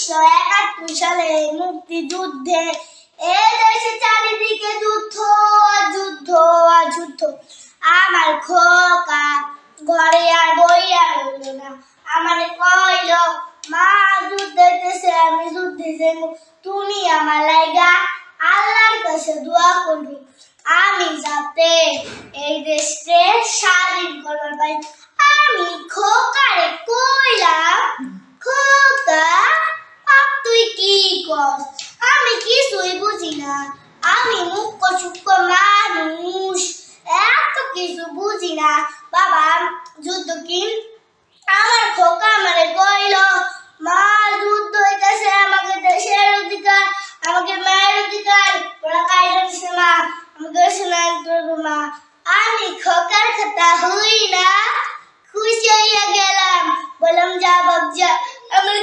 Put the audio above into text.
1971 সালে মুক্তিযুদ্ধে এ দেশে চারিদিকে যুদ্ধ যুদ্ধ যুদ্ধ। আমার খোকা ঘরে আর বইয়া রইল না, আমারে কইল মা যুদ্ধ হইতেছে, আমি যুদ্ধে যাইব, তুমি আমার লাইগা আল্লাহর কাছে দোয়া করো আমি যাতে এই দেশকে স্বাধীন করবার পাই। আমি খোকারে কইলাম, খোকা তুই কি কস? আমি কিছুই বুঝি না, আমি মুখ্য সূক্ষ্ম মানুষ, এত কিছু বুঝি না। বাবা যুদ্ধ কি? আমার খোকা আমারে কইল মা যুদ্ধ হইতেছে, আমাকে দেশের অধিকার, আমাকে মায়ের অধিকার ওরা কাইরা দিছে মা, আমাকে স্নান করবো মা। আমি খোকার কথা হই না খুশি হইয়া গেলাম, বললাম যা বাপ যা, আমার